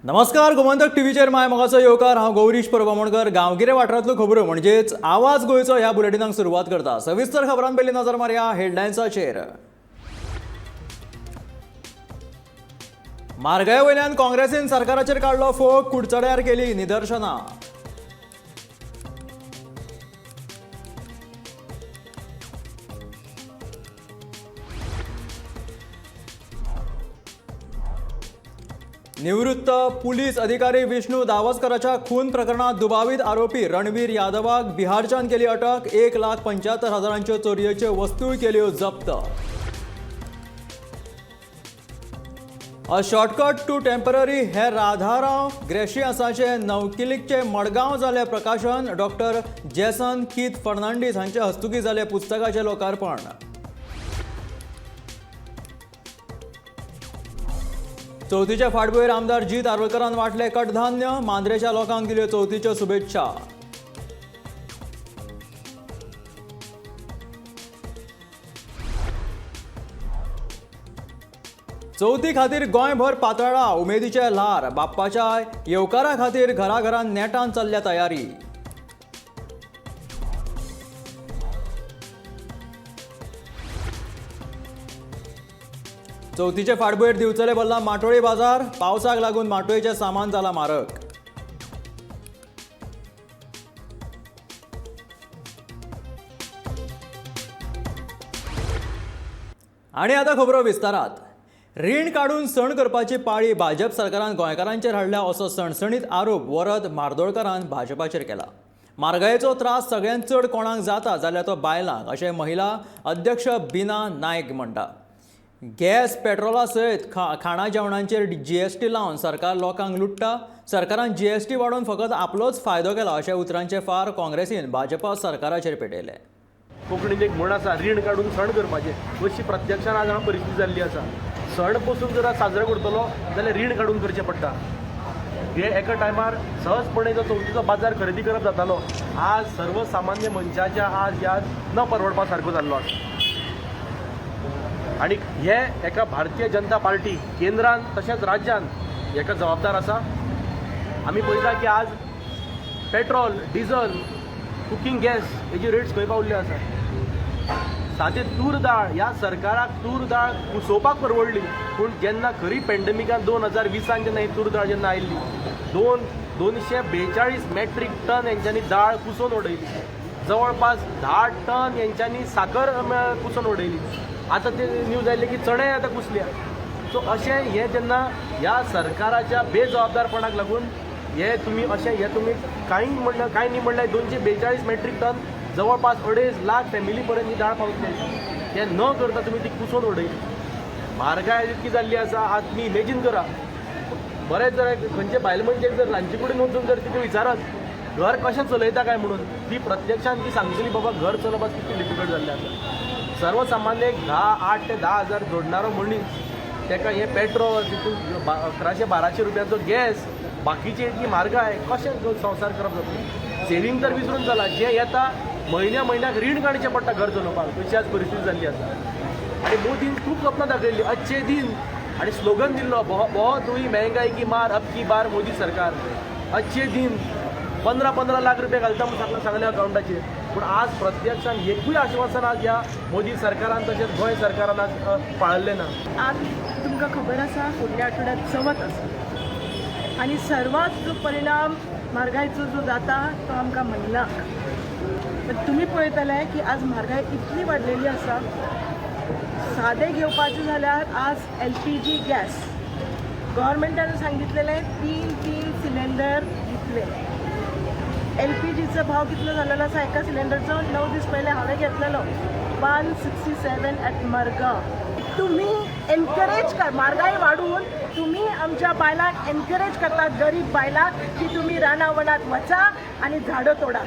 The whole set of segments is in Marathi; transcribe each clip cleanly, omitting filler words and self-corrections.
नमस्कार गोमंतक टीव्हीचेर माय मोगाचो येवकार हांव गौरीश परभमणकर गांवगिरे वाठारांतल्यो खबरो म्हणजेच आवाज गोंयचो ह्या बुलेटिनाक सुरवात करता। सविस्तर खबरां पयलीं नजर मारया हेडलायन्साचेर। म्हारगाये वयल्यान काँग्रेसीन सरकाराचेर काडलो फोग, कुडचड्यार केली निदर्शनां। निवृत्त पुलीस अधिकारी विष्णू दावस्कराच्या खून प्रकरणात दुबावित आरोपी रणवीर यादवाक बिहारच्यान केली अटक। 1,75,000 चोरयेच्यो वस्तूय केल्यो जप्त। अ शॉर्टकट टू टेम्पररी हे राधाराव ग्रेशियासाचे नवकिलीकचे मडगांव जाले प्रकाशन। डॉक्टर जेसन कीथ फर्नांडीस हांचे हस्तुकी जाले पुस्तकाचे लोकार्पण। चवथीच्या फाटभुंयेर आमदार जीत आर्वलकरान वाटले कडधान्य। मांद्रेच्या लोकांक दिल्यो चवथीच्यो शुभेच्छा। चवथी खातीर गोंयभर पातळ्ळा उमेदीचे ल्हार। बाप्पाच्या येवकारा खातीर घराघरांत नेटान चल्ल्या तयारी। चवथीचे फाटभुंयेर दिवचले भल्ला माटोळी बाजार। पावसाक लागून माटोळेचें सामान जाला म्हारग। आनी आतां खबरो विस्तारात। रीण काडून सण करपाची पाळी भाजप सरकारान गोंयकारांचेर हाडल्या असो सणसणीत आरोप वरद म्हार्दोळकरान भाजपाचेर केला। म्हारगायेचो त्रास सगळ्यांत चड कोणाक जाता जाल्यार तो बायलांक, अशें महिला अध्यक्ष बिना नायक म्हणटा। गॅस पेट्रोला सयत खाणा जेवणांचेर जीएसटी लावन सरकार लोकांक लुटता। सरकारान जीएसटी वाडोवन फकत आपलोच फायदो केला अशा उतरांचे फार काँग्रेसीन भाजपा सरकाराचेर पेटयले। कोंकणीन एक म्हण आसा, रीण काडून सण करपाचे, अशी प्रत्यक्षान आज हांगा परिस्थिती जाल्ली आसा। सण पसून जर साजरो करतलो जाल्यार रीण काडून करचें पडटा। हे एका टायमार सहजपणे जो चवथीचो बाजार खरेदी करप जातालो, आज सर्वसामान्य मनशाच्या आज याद न परवडपा सारको जाल्लो आसा। आणि हे एका भारतीय जनता पार्टी केंद्रान तशेंच राज्यान हेका जबाबदार आसा। आमी पळयता की आज पेट्रोल, डिझल, कुकिंग गॅस हेजी रेट्स खंय पावल्ल्यो आसा। सादी तूर दाळ, ह्या सरकाराक तूर दाळ कुसोवपाक परवडली, पूण जेन्ना खरी पॅन्डेमिकान 2020 जेन्ना ही तूर दाळ जेन्ना आयिल्ली, 242 मेट्रीक टन हेंच्यांनी दाळ कुसोवन उडयली। जवळपास 10 टन हेंच्यांनी साकर कुसोवन उडयली। आता ते न्यूज आयले की चणे आता कुसल्या। सो अशें हे जेन्ना ह्या सरकाराच्या बेजबाबदारपणाक लागून हे तुम्ही कांय न्ही म्हणल्यार 242 मेट्रीक टन जवळपास 2.5 लाख फॅमिली पर्यंत ही दाळ पावतली। हे न करता तुम्ही ती कुसोवन उडयली। म्हारगाय इतकी जाल्ली आसा, आज तुम्ही इमेजीन करा, बरेच जर खंयचे बायल मनशेक जर रांदचे कुडीन वचून जर तिथे विचारत घर कशें चलयता काय म्हणून, ती प्रत्यक्षान ती सांगतली बाबा घर चलोवपाक कितली डिफिकल्ट जाल्लें आसा। सर्वसामान्य 8 ते 10 हजार जोडणारो मनीस, ताका हे पेट्रोल, तितून 1100-1200 रुपयाचो गॅस, बाकीची इतली म्हारगाय, कशें संवसार करप जातलो। सेविंग तर विसरून जाला, जे येता म्हयन्याक रीण काडचें पडटा घर चलोवपाक, तशी आज परिस्थिती जाल्ली आसा। आनी मोदीन खूब सपनां दाखयल्लीं, अच्छे दिन, आनी स्लोगन दिल्लो, बहुत हुई महंगाई की मार, अब की बार मोदी सरकार। अच्छे दिन 15 लाख रुपये घालता म्हणून सांगले अकाउंटाचेर, पूण आज प्रत्यक्षान एकूय आश्वासन आज ह्या मोदी सरकारान तशेंच गोंय सरकारान आज पाळिल्लें ना। आज तुमकां खबर आसा फुडल्या आठवड्यात चवथ आसा आनी सर्वात जो परिणाम म्हारगायेचो जो जाता तो आमकां महिलांक। तुमी पळयतले की आज म्हारगाय इतली वाडलेली आसा, सादें घेवपाचें जाल्यार आज LPG गॅस गव्हर्मेंटान सांगितलेले 3 सिलेंडर दितले। LPGचो भाव कितलो जाल्लो आसा एका सिलेंडरचो? 9 दीस पयले हांवें घेतलेलो 167 ॲट मडगांव। तुम्ही एनकरेज कर, म्हारगाय वाडून तुम्ही आमच्या बायलांक एनकरेज करतात, गरीब बायलांक, की तुम्ही रानावनात वचा आणि झाडं तोडा।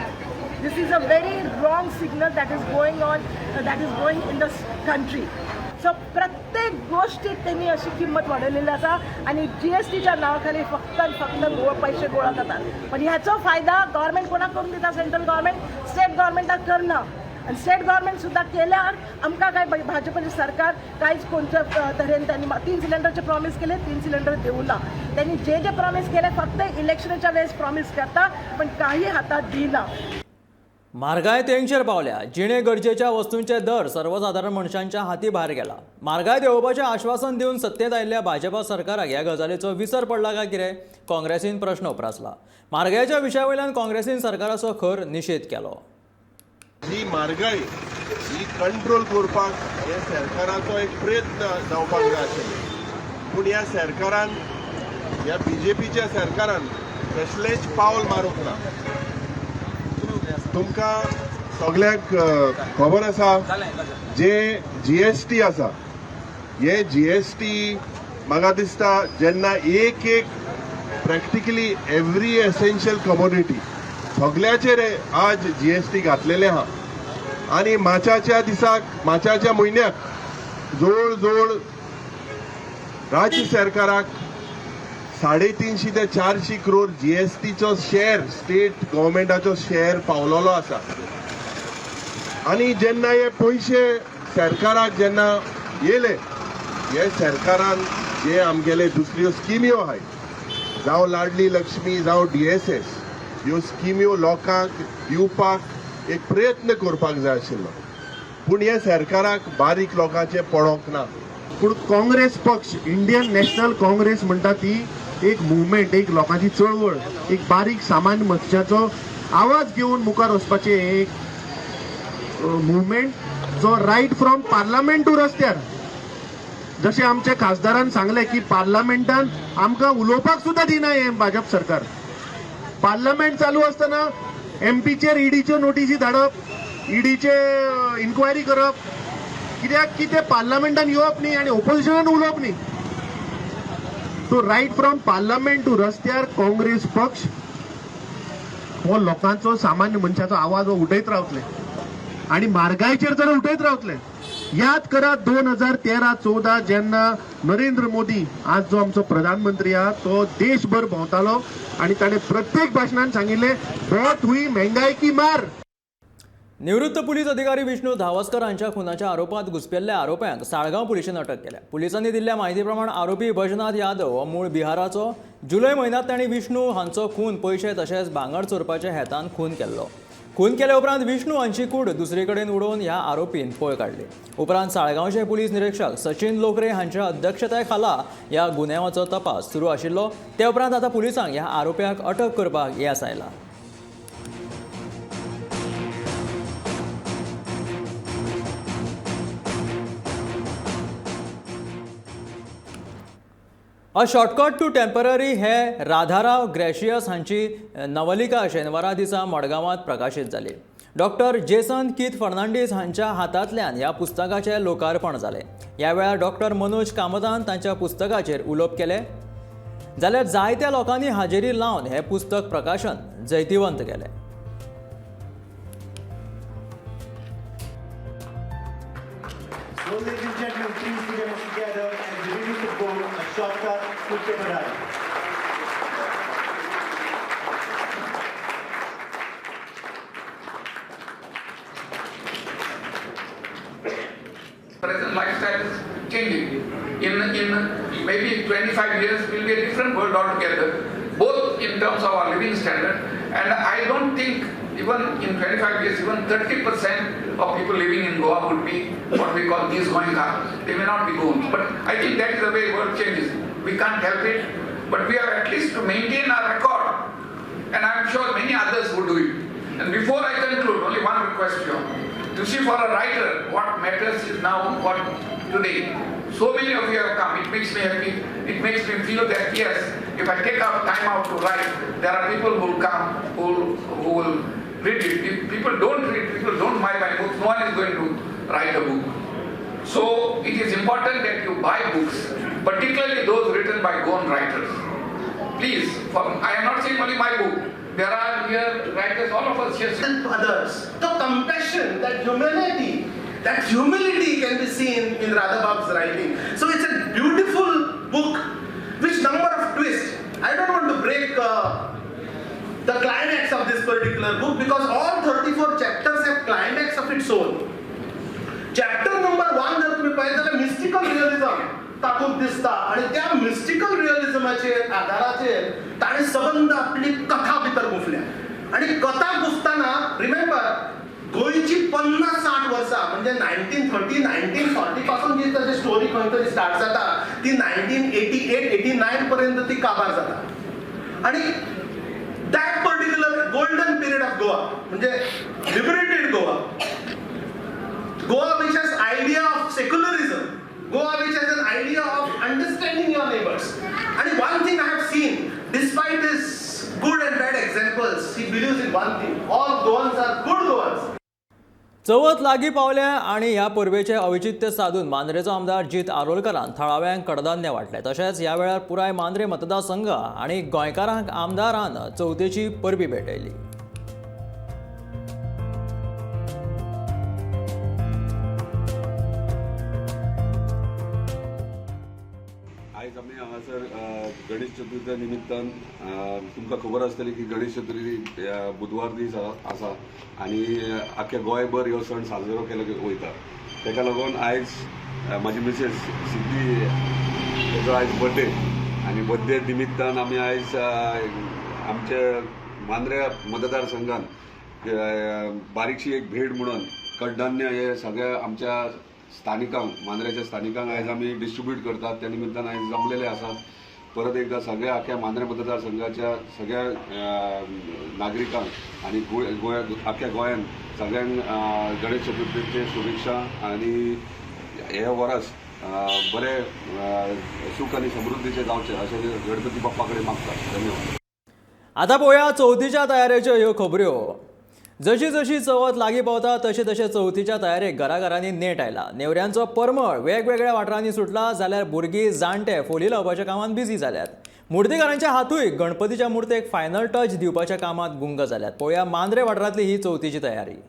This is a very wrong signal that is going in the country. So प्रत्येक गोष्टीत त्यांनी अशी किंमत वाढवलेली आसा आणि GSTच्या नावाखाली फक्त पैसे गोळा जातात। पण ह्याचा फायदा गव्हर्नमेंट कोणाक करून दिता? सेंट्रल गव्हर्नमेंट स्टेट गव्हर्नमेंटाक करना। आणि स्टेट गव्हर्नमेंट सुद्धा केल्यावर आमकां काय भाजपचे सरकार कांयच कोणत्या तऱ्हेन त्यांनी 3 सिलेंडरचे प्रॉमिस केले, 3 सिलेंडर देऊ ना. त्यांनी जे प्रॉमिस केले फक्त इलेक्शनच्या वेळेस प्रॉमिस करता, पण काही हातात दिना. म्हारगाय तेंगशेर पावल्या. जिणे गरजेच्या वस्तूंचे दर सर्वसाधारण मनशांच्या हाती भायर गेला. म्हारगाय देंवोवपाचें आश्वासन दिवन सत्तेत आयिल्ल्या भाजपा सरकाराक ह्या गजालीचो विसर पडला काय कितें? काँग्रेसीन प्रश्न उपरासला. म्हारगायेच्या विशया वयल्यान काँग्रेसीन सरकाराचो खर निशेध केलो. ही म्हारगाय ही कंट्रोल करपाक हे सरकाराचो एक प्रयत्न जावपाक जाय आशिल्लो, पूण ह्या सरकारान, ह्या BJPच्या सरकारान कसलेंच पावल मारूंक ना. तुमकां सगळ्यांक खबर आसा जे GST आसा, हे GST म्हाका दिसता जेन्ना एक प्रॅक्टिकली एवरी एसेन्शियल कमोडिटी सगळ्याचेर आज GST घातलेले आहा. आनी मार्चाच्या दिसाक, मार्चाच्या म्हयन्याक जवळ जवळ राज्य सरकाराक 350 ते 400 करोड GSTचो शेअर, स्टेट गव्हर्मेंटाचो शेअर पावलेलो आसा. आनी जेन्ना हे पयशे सरकाराक जेन्ना येले, हे सरकारान जे आमगेले दुसऱ्यो स्किम्यो आहाय, जावं लाडली लक्ष्मी, जावं DSS, ह्यो स्किम्यो लोकांक दिवपाक एक प्रयत्न करपाक जाय आशिल्लो, पूण हे सरकाराक बारीक लोकांचे पडोंक ना. पूण काँग्रेस पक्ष, इंडियन नॅशनल काँग्रेस म्हणटा ती एक मुवमेंट, एक लोकांची चळवळ, एक बारीक सामान्य मनशाचो आवाज घेवन मुखार वचपाचें एक मुवमेंट, जो रायट फ्रॉम पार्लमेंट टू रस्त्यार. जशें आमच्या खासदारान सांगलें की पार्लमेंटान आमकां उलोवपाक सुद्दां दिना हें भाजप सरकार. पार्लमेंट चालू आसतना MPचेर EDच्यो नोटीसी धाडप, EDचे इन्क्वायरी करप, कित्याक की ते पार्लमेंटान येवप न्ही आनी ओपोजिशनान उलोवप न्ही. So right from parliament to रस्त्यार काँग्रेस पक्ष हो लोकांचो, सामान्य मनशाचो आवाज हो उठयत रावतले आनी म्हारगायेचेर जर उठयत रावतले. याद करा 2013-14 जेन्ना नरेंद्र मोदी, आज जो आमचो प्रधानमंत्री आहा, तो देशभर भोंवतालो आनी ताणें प्रत्येक भाशणान सांगिल्लें बहुत हुई महंगाई की मार. निवृत्त पुलीस अधिकारी विष्णू धावस्कर हांच्या खुनाच्या आरोपांत घुसपेल्ल्या आरोप्यांक साळगांव पुलिशेन अटक केल्या. पुलिसांनी दिल्ल्या म्हायती प्रमाण आरोपी बैजनाथ यादव हो मूळ बिहाराचो. जुलय म्हयन्यांत तांणी विष्णू हांचो खून पयशे तशेंच भांगर चोरपाच्या हेतान खून केल्लो. खून केले उपरांत विष्णू हांची कूड दुसरे कडेन उडोवन ह्या आरोपीन पळ काडली. उपरांत साळगांवचे पुलीस निरीक्षक सचिन लोकरे हांच्या अध्यक्षताये खाला ह्या गुन्यांवाचो तपास सुरू आशिल्लो. ते उपरांत आतां पुलिसांक ह्या आरोप्याक अटक करपाक येस आयला. अ शॉर्टकट टू टेम्पररी हे राधाराव ग्रॅशियस हांची नवलिका शेनवारा दिसा मडगांवांत प्रकाशीत जाली. डॉक्टर जेसन कीथ फर्नांडीस हांच्या हातांतल्यान ह्या पुस्तकाचें लोकार्पण जालें. ह्या वेळार डॉक्टर मनोज कामतान तांच्या पुस्तकाचेर उलोवप केलें. जाल्यार जायत्या लोकांनी हाजेरी लावन हें पुस्तक प्रकाशन जैतिवंत केलें. So, ladies and gentlemen, please put them together and release the board, a shortcut to Temporary. Present lifestyle is changing. In maybe 25 years, will be a different world altogether, both in terms of our living standard, and I don't think even in 25 years, even 30% of people living in Goa would be what we call these Goenka. They may not be Goans, but I think that is the way the world changes. We can't help it, but we have at least to maintain our record, and I am sure many others would do it. And before I conclude, only one request here. You see, for a writer, what matters is now what today. So many of you have come, it makes me happy. It makes me feel that yes, if I take out time out to write, there are people who will come, who will read it. If people don't read, people don't buy my books, no one is going to write a book. So it is important that you buy books, particularly those written by Goan writers. Please, I am not saying only my book. There are here writers, all of us here. To others, the compassion, that humanity, that humility can be seen in Radha Bab's writing. So it's a beautiful book, which number of twists. I don't want to break the climax of this particular particular book because all 34 chapters have climax of its own. Chapter number 1 जर तुम्ही पाहिजे जाल्यार मिस्टिकल रिअलिझम तातूंत दिसता आणि त्या मिस्टिकल रिअलिझमाचेर आधाराचेर ताणें सबंद आपली कथा भितर गुंफल्या आणि कथा गुंफतना रिमेंबर गोंयची 50-60 वर्सां म्हणजे 1930-1940 पासून जी ताची स्टोरी खंय तरी स्टार्ट जाता ती 1988-89 पर्यंत ती काबार जाता आणि that particular golden period of Goa म्हणजे liberated Goa which has idea of secularism, Goa which has an idea of understanding your neighbors. And one thing I have seen, despite his good and bad examples, he believes in one thing: all Goans are good Goans. Chavath लागीं पावल्या आणि ह्या परबेचे औचित्य साधून मांद्रेचो आमदार जीत आरोलकरान थळाव्यांक कडधान्य वाटले. तशेंच ह्या वेळार पुराय मांद्रे मतदारसंघ आणि गोंयकारांक आमदारान चवथीची परबी भेटयली. आयज आमी हांगासर गणेश चतुर्थी निमित्तान तुमकां खबर आसतली की गणेश चतुर्थी बुधवार दीस आसा आनी आख्या गोंयभर हो सण साजरो केलो वयता. ताका लागून आयज म्हाजी मिसेस सिद्धी तेजो आयज बर्थडे आनी बर्थडे निमित्तान आमी आयज आमचे मांद्रे मतदारसंघान बारीकशी एक भेट म्हणून कडधान्य हे सगळ्या आमच्या स्थानिकांक मांद्रेच्या स्थानिकांक आयज आमी डिस्ट्रीब्यूट करतात. त्या निमित्तान आयज जमलेले आसात. परत एकदा सगळ्या आख्या मांद्रे मतदारसंघाच्या सगळ्या नागरिकांक आनी आख्या गोंयान सगळ्यांक गणेश चतुर्थीचे शुभेच्छा आनी हे वर्स बरे सूख आनी समृद्धीचे जावचे अशें गणपती बाप्पा कडेन मागतात. धन्यवाद. आतां पळोवया चवथीच्या तयारेच्यो ह्यो खबऱ्यो. जशी जशी चवथ लागीं पावता तशे तशे चवथीच्या तयारेक घराघरांनी नेट आयला. नेवऱ्यांचो परमळ वेगवेगळ्या वाठारांनी सुटला जाल्यार भुरगीं जाणटे फोली लावपाच्या कामांत बिजी जाल्यात. मुर्तीकारांच्या हातूय गणपतीच्या मुर्तेक फायनल टच दिवपाच्या कामांत गुंग जाल्यात. पळोवया मांद्रे वाठारांतली ही चवथीची तयारी.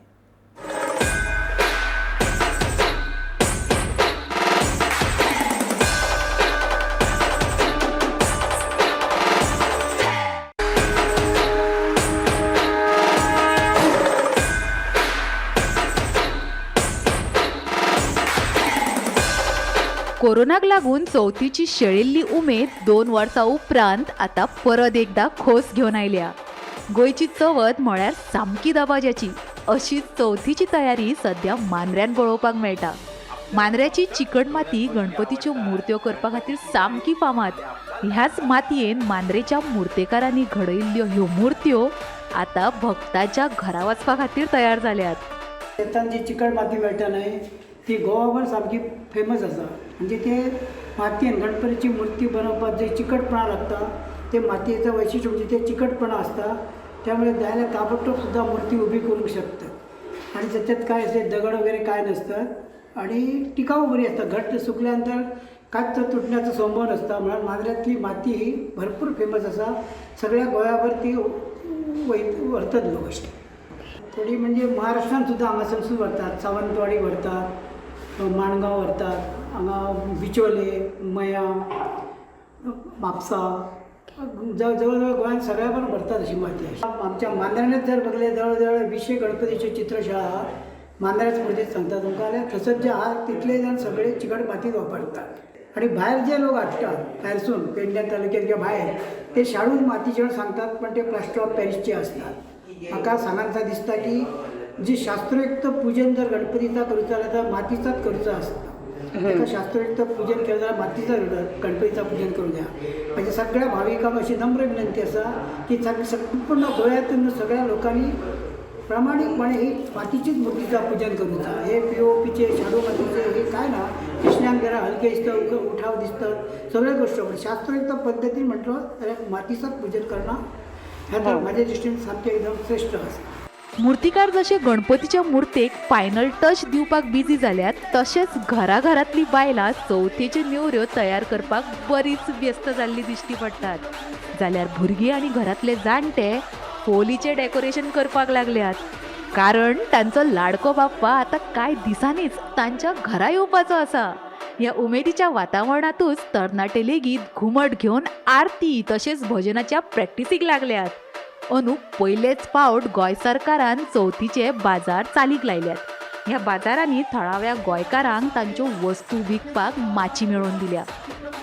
कोरोनाक लागून चवथीची शेळिल्ली उमेद 2 वर्सां उपरांत आतां परत एकदा खोस घेवन आयल्या. गोंयची चवथ म्हळ्यार सामकी दबाज्याची अशीच चवथीची तयारी सध्या मांद्र्यान पळोवपाक मेळटा. मांद्र्याची चिकट माती गणपतीच्यो मुर्त्यो करपा खातीर सामकी फामाद. ह्याच मातयेन मांद्रेच्या मुर्तेकारांनी घडयल्ल्यो ह्यो मुर्त्यो आतां भक्तांच्या घरा वचपा खातीर तयार जाल्यात. शेतान जी चिकट माती मेळटा न्हय ती गोवाभर सामकी फेमस आसा. म्हणजे ते मातयेन गणपतीची मूर्ती बनवपाक जे चिकटपणा लागता ते मातयेचं वैशिष्ट्य म्हणजे ते चिकटपणा असता. त्यामुळे जायला ताबडतोब सुद्धा मूर्ती उभी करू शकतात आणि त्याच्यात काय असे दगड वगैरे काय नसतात आणि टिकाऊ बरी असतात. घट्ट सुकल्यानंतर काच तुटण्याचा संभव नसता. म्हणून मांद्र्यातली माती ही भरपूर फेमस असा. सगळ्या गोव्याभर ती व्हरतात लोक अशी. थोडी म्हणजे महाराष्ट्रात सुद्धा हांगासर व्हरतात. सावंतवाडी व्हरतात, माणगांव व्हरतात, हांगा बिचोले, मया, म्हापसा जवळजवळ गोंयांत सगळ्या व्हरतात अशी माती. आमच्या मांद्र्यानच जर बघले जवळजवळ 200 गणपतीची चित्रशाळा मांद्र्याच मुर्तीत सांगता तुमकां जाल्यार थंयसर जे आहात तितले जाण सगळे चिकट मातीत वापरतात. आणि भायर जे लोक हाडटात भायरसून पेडण्या तालुक्यात किंवा भायर ते शाडू मातीचे सांगतात पण ते प्लास्टर ऑफ पॅरिसचे असतात. म्हाका सांगायचा दिसता की जी शास्त्रोक्त पूजन जर गणपतीचा करूचा जाल्यार तर मातीचाच करूचा असता. ताका शास्त्रोक्त पूजन केलं जाल्यार मातीचा गणपतीचा पूजन करू द्या. म्हणजे सगळ्या भाविकांक अशी नम्र विनंती आसा की संपूर्ण गोंयांतून सगळ्या लोकांनी प्रामाणिकपणे ही मातीचीच मूर्तीचा पूजन करूचा. हे POPचे शाडू मातीचे हे काय ना कृष्णान जरा हलके दिसतं, उठाव दिसतं, सगळ्या गोष्टी पण शास्त्रोक्त पद्धतीन म्हटलं जाल्यार मातीचाच पूजन करणं ह्या तर माझ्या दृश्टीन सामकें एकदम श्रेष्ठ आसा. मुर्तीकार जशे गणपतीच्या मुर्तेक फायनल टच दिवपाक बिजी जाल्यात तशेंच घराघरांतली बायलां चवथीच्यो नेवऱ्यो तयार करपाक बरीच व्यस्त जाल्ली दिश्टी पडटात. जाल्यार भुरगीं आनी घरांतले जाणटे होलीचें डेकोरेशन करपाक लागल्यात. कारण तांचो लाडको बाप्पा आतां कांय दिसांनीच तांच्या घरा येवपाचो आसा. ह्या उमेदीच्या वातावरणातूच तरणाटे लेगीत घुमट घेवन आरती तशेंच भजनाच्या प्रॅक्टिसीक लागल्यात. अंदू पयलेच फावट गोंय सरकारान चवथीचे बाजार चालीक लायल्यात. ह्या बाजारांनी थळाव्या गोंयकारांक तांच्यो वस्तू विकपाक माची मेळोवन दिल्या.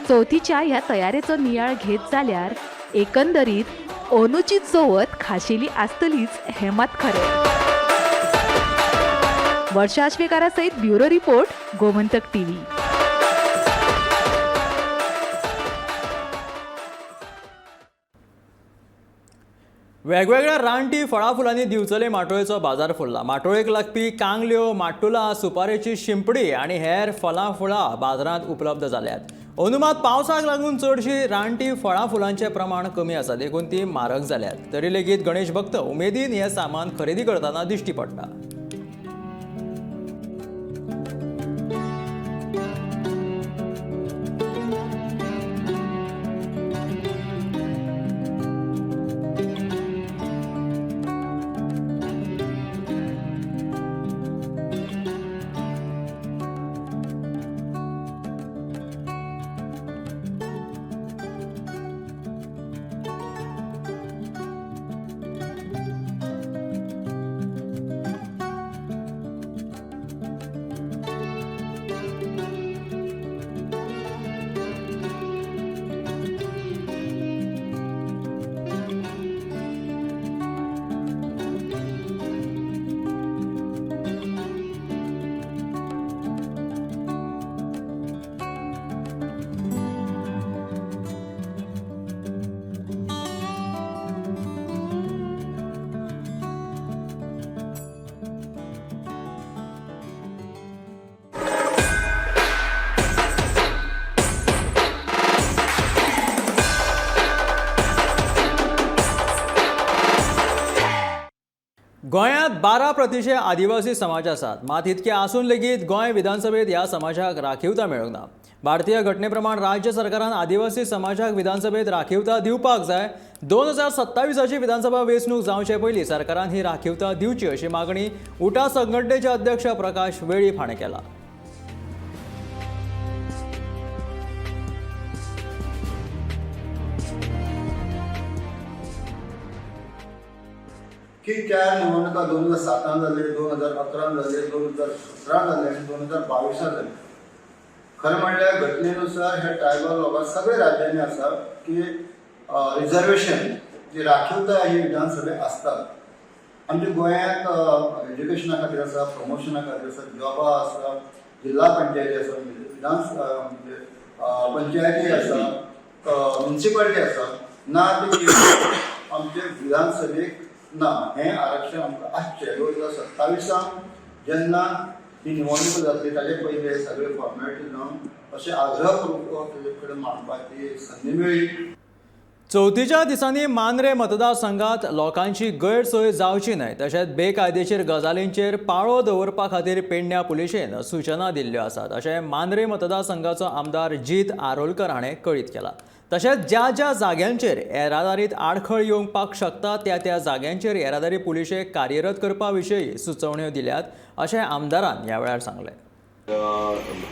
चवथीच्या ह्या तयारेचो नियाळ घेत जाल्यार एकंदरीत अंदूची चवथ खाशेली आसतलीच हें मात खरें. वर्षा आश्वेकारा सयत ब्युरो रिपोर्ट, गोमंतक टीव्ही. वेगवेगळ्या रानटी फळां फुलांनी दिवचले माटोळेचो बाजार फुलला. माटोळेक लागपी कांगल्यो, माट्टुलां, सुपारेची शिंपडी आनी हेर फळां फुलां बाजारांत उपलब्ध जाल्यात. अंदू मात पावसाक लागून चडशी रानटी फळां फुलांचें प्रमाण कमी आसा, देखून ती म्हारग जाल्यात. तरी लेगीत गणेश भक्त उमेदीन हें सामान खरेदी करतना दिश्टी पडटा. गोंयांत 12% आदिवासी समाज आसात. मात इतके आसून लेगीत गोंय विधानसभेत ह्या समाजाक राखीवता मेळूंक ना. भारतीय घटनेप्रमाण राज्य सरकारान आदिवासी समाजाक विधानसभेत राखीवता दिवपाक जाय. 2027ची विधानसभा वेंचणूक जावचे पयलीं सरकारान ही राखीवता दिवची अशी मागणी उटा संघटनेचे अध्यक्ष प्रकाश वेळीप हाणें केला. की त्या निवडणुका 2007 जाले, 2011 जाले, 2017 जाले आणि 2022 जाले. खरं म्हणल्यार घटनेनुसार हे ट्रायबल लोकांक सगळे राज्यांनी आसा की रिझर्वेशन जी राखीवता ही विधानसभेत आसता. आमच्या गोंयांत एज्युकेशना खातीर आसा, प्रमोशना खातीर आसा, जॉबा आसा, जिल्हा पंचायती आसा, विधान पंचायती आसा, म्युनिसिपालिटी आसा. ना ती आमचे विधानसभेक ना. हें आरक्षण आमकां आसचें. 2027 जेन्ना ही निवडणूक जातली ताचे पयलीं सगळे फॉर्मेलिटी जावन अशें आग्रह करून तेजे कडेन मांडपाची संदी मेळ्ळी. चवथीच्या दिसांनी मांद्रे मतदारसंघात लोकांची गैरसोय जावची न्हय तशेंच बेकायदेशीर गजालींचेर पाळो दवरपा खातीर पेडण्यां पुलिशेन सुचना दिल्ल्यो आसात अशें मांद्रे मतदारसंघाचो आमदार जीत आरोलकर हाणें कळीत केलां. तशेंच ज्या ज्या जाग्यांचेर येरादारीत आडखळ येवपाक शकता त्या जाग्यांचेर येरादारी पुलिशे कार्यरत करपा विशयी सुचोवण्यो दिल्यात अशें आमदारान ह्या वेळार सांगलें.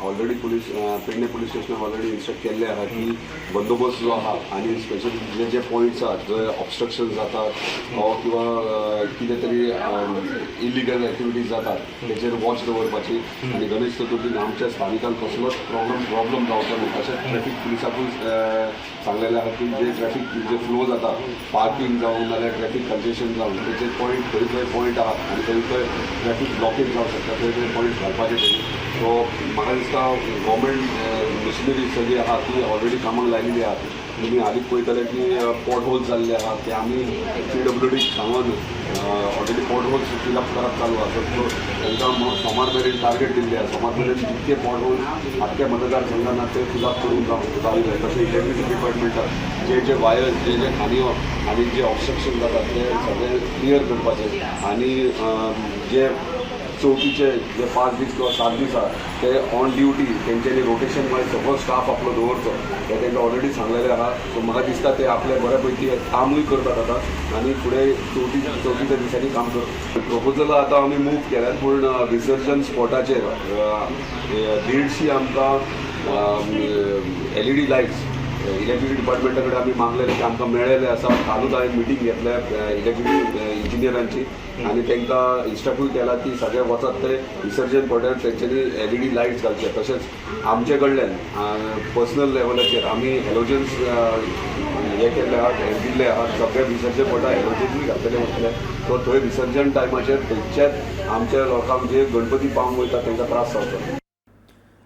ऑलरेडी पेडणे पुलीस स्टेशनाक ऑलरेडी इन्स्ट्रक्ट केल्ले आहा की बंदोबस्त जो आहा आनी स्पेशली जे पॉयंट्स आहात जंय ऑब्स्ट्रक्शन जातात किंवा कितें तरी इलिगल एक्टिविटीज जातात तेचेर वॉच दवरपाची आनी गणेश चतुर्थीक आमच्या स्थानिकांक कसलोच प्रॉब्लम जावचो न्हय. तशेंच ट्रॅफिक पुलिसाकूय सांगलेलें आहा की जे ट्रॅफिक जे फ्लो जाता पार्किंग जावं नाल्यार ट्रॅफिक कंजेशन जावं तेचे पॉयंट खंय पॉयंट आहा आनी खंय ट्रॅफिक ब्लॉकेज जावं शकता थंय पॉयंट घालपाचे. सो म्हाका दिसता गव्हर्मेंट मिशनरी सगळी आहा ती ऑलरेडी कामाक लायिल्ली आहा. तुमी हालींच पळयतले की पॉट होल्स जाल्ले आहा ते आमी PWDक सांगून ऑलरेडी पॉट होल्स फिलअप करप चालू आसा. सो तांकां सोमार मेरेन टार्गेट दिल्ले आहा. सोमार मेरेन जितके पॉट होल्स आख्या मतदारसंघांना ते फिलअप करून जावंक जाय. तशें इलेक्ट्रिसिटी डिपार्टमेंटाक जे वायर्स जे खांदयो आनी जे ऑब्स्ट्रक्शन जातात ते सगळे क्लियर करपाचे आनी जे चवथीचे जे 5 दीस किंवा 7 दीस आहा ते ऑन ड्युटी तेंच्यांनी रोटेशन वायज सगळो स्टाफ आपलो दवरचो हे तांकां ऑलरेडी सांगलेलें आहा. सो म्हाका दिसता ते आपले बऱ्या पैकी कामूय करतात आतां आनी फुडें चवथीच्या दिसांनी काम करतात. प्रपोजल आतां आमी मूव केल्यात पूण विसर्जन स्पॉटाचेर 150 आमकां LED लायट्स इलेक्ट्रिसिटी डिपार्टमेंटा कडेन आमी मागलेले की आमकां मेळ्ळेले आसा. कालूच हांवें मिटींग घेतल्या इलेक्ट्रिसिटी इंजिनियरांची आनी तांकां इन्स्ट्रक्टूय केला की सगळे वचत ते विसर्जन पडल्यार तेंच्यांनी LED लायट्स घालचे. तशेंच आमचे कडल्यान पर्सनल लेवलाचेर आमी हॅलोजन्स हे केल्ले आहात, दिल्ले आहात. सगळे विसर्जन पडटा हॅलोजन्सूय घातलेले वतले. सो थंय विसर्जन टायमाचेर थंयच्याच आमच्या लोकांक जे गणपती पावंक वयता तांकां त्रास जावचो.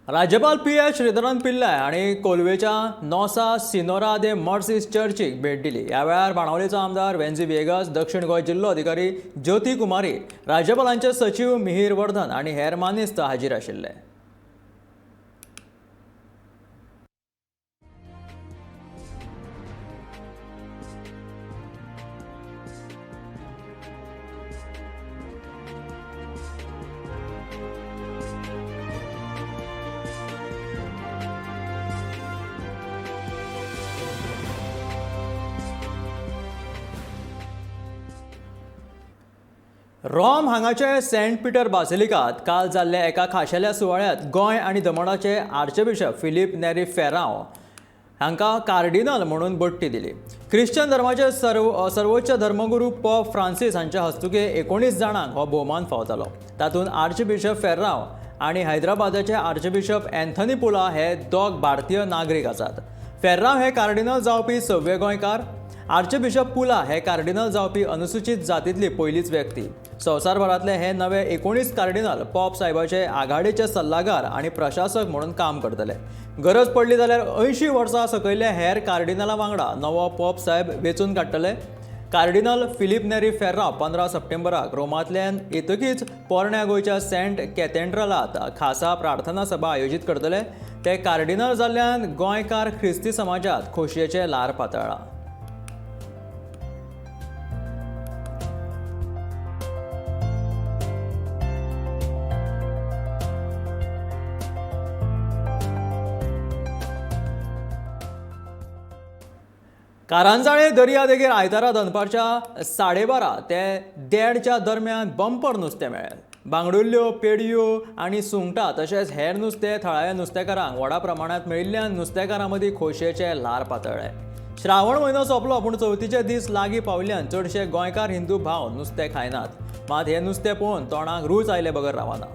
राज्यपाल PH श्रीधरन पिल्लाय हांणी कोलवेच्या नॉसा सिनोरा दे मर्सीस चर्चीक भेट दिली. ह्या वेळार बाणावलेचो आमदार वेन्झी वेगस, दक्षिण गोंय जिल्लो अधिकारी ज्योती कुमारी, राज्यपालांचे सचिव मिहीर वर्धन आनी हेर मानेस्त हाजीर आशिल्ले. रोम हांगाचे सेंट पिटर बासिलिकात काल जाल्ल्या एका खाशेल्या सुवाळ्यात गोंय आनी दमणाचे आर्चबिशप फिलीप नेरी फेरांव हांकां कार्डिनल म्हणून बडटी दिली. ख्रिश्चन धर्माचे सर्वोच्च धर्मगुरू पोप फ्रांसीस हांचे हस्तुके 19 जाणांक हो भोवमान फावतालो. तातूंत आर्चबिशप फेर्रांव आनी हैदराबादाचे आर्चबिशप एन्थनी पुला हे दोग भारतीय नागरीक आसात. फेर्रांव हे कार्डिनल जावपी 6वे गोंयकार. आर्चबिशप पुला हे कार्डिनल जावपी अनुसूचित जातींतली पयलीच व्यक्ती. संवसारभरांतले हे नवे 19 कार्डिनल पोप सायबाचे आघाडीचे सल्लागार आनी प्रशासक म्हणून काम करतले. गरज पडली जाल्यार 80 वर्सां सकयल्या हेर कार्डिनलां वांगडा नवो पोप सायब वेंचून काडटले. कार्डिनल फिलीप नेरी फेर्रांव 15 सप्टेंबराक रोमांतल्यान येतकीच पोरण्या गोंयच्या सेंट कॅथेड्रलांत खासा प्रार्थना सभा आयोजीत करतले. ते कार्डिनल जाल्ल्यान गोंयकार ख्रिस्ती समाजात खोशयेचें ल्हार पातळ्ळां. कारंजाळे दर्यादेगेर आयतारा दनपारच्या 12:30 ते 1:30च्या दरम्यान बंपर नुस्तें मेळ्ळें. बांगडुल्ल्यो, पेडयो आनी सुंगटां तशेंच हेर नुस्तें थळाव्या नुस्तेकारांक व्हडा प्रमाणांत मेळिल्ल्यान नुस्तेकारां मदीं खोशयेचें ल्हार पातळ्ळें. श्रावण म्हयनो सोंपलो पूण चवथीचे दीस लागीं पावल्ल्यान चडशे गोंयकार हिंदू भाव नुस्तें खायनात. मात हें नुस्तें पळोवन तोंडाक रूच आयले बगर रावना.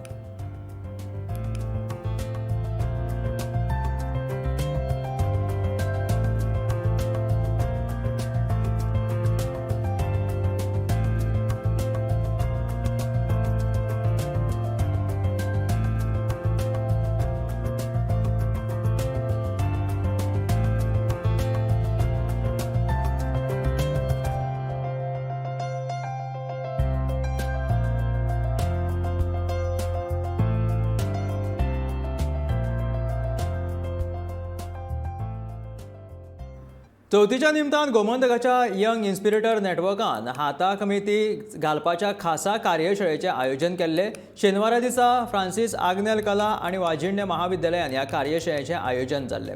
चवथीच्या निमतान गोमंतकाच्या यंग इन्स्पिरेटर नेटवर्कान हाताक मेथी घालपाच्या खासा कार्यशाळेचें आयोजन केल्ले. शेनवारा दिसा फ्रांसीस आग्नेल कला आनी वाजिण्य महाविद्यालयान ह्या कार्यशाळेचें आयोजन जाल्लें,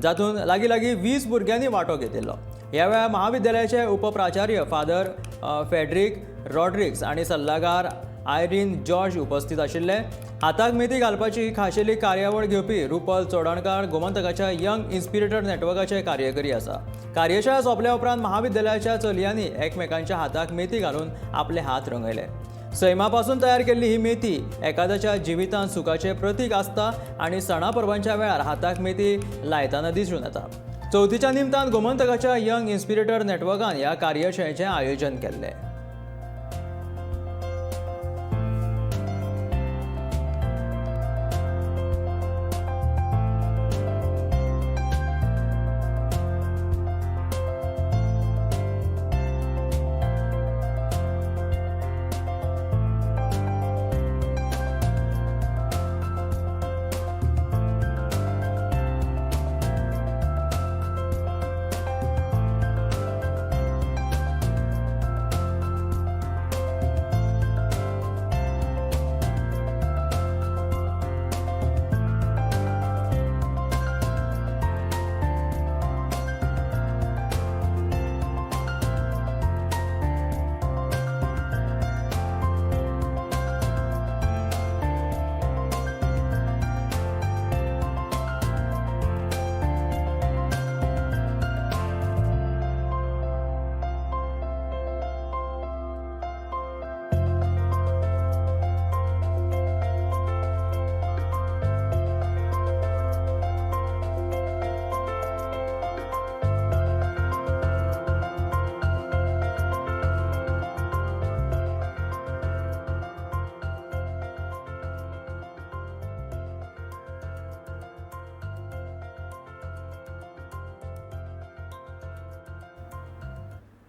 जातूंत लागीं 20 भुरग्यांनी वांटो घेतिल्लो. ह्या वेळार महाविद्यालयाचे उपप्राचार्य फादर फेड्रिक रॉड्रिग्स आनी सल्लागार आयरीन जॉर्ज उपस्थित आशिल्ले. हाताक मेथी घालपाची खाशेली कार्यावळ घेवपी रुपल चोडणकार गोमंतकाच्या यंग इन्स्पिरेटर नेटवर्काचे कार्यकरी आसा. कार्यशाळा सोंपल्या उपरांत महाविद्यालयाच्या चलयांनी एकमेकांच्या हाताक मेथी घालून आपले हात रंगयले. सैमा पासून तयार केल्ली ही मेथी एकाद्याच्या जिवितांत सुखाचें प्रतीक आसता आनी सणा परबांच्या वेळार हाताक मेथी लायतना दिसून येता. चवथीच्या निमतान गोमंतकाच्या यंग इन्स्पिरेटर नेटवर्कान ह्या कार्यशाळेचें आयोजन केल्लें.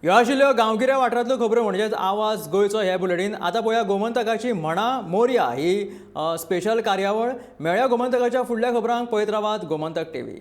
ह्यो आशिल्ल्यो गांवगिऱ्या वाठारांतल्यो खबरो म्हणजेच आवाज गोंयचो हे बुलेटीन. आतां पळोवया गोमंतकाची म्हणा मोरया ही स्पेशल कार्यावळ. मेळ्या गोमंतकाच्या फुडल्या खबरांक पळयत रावात गोमंतक TV.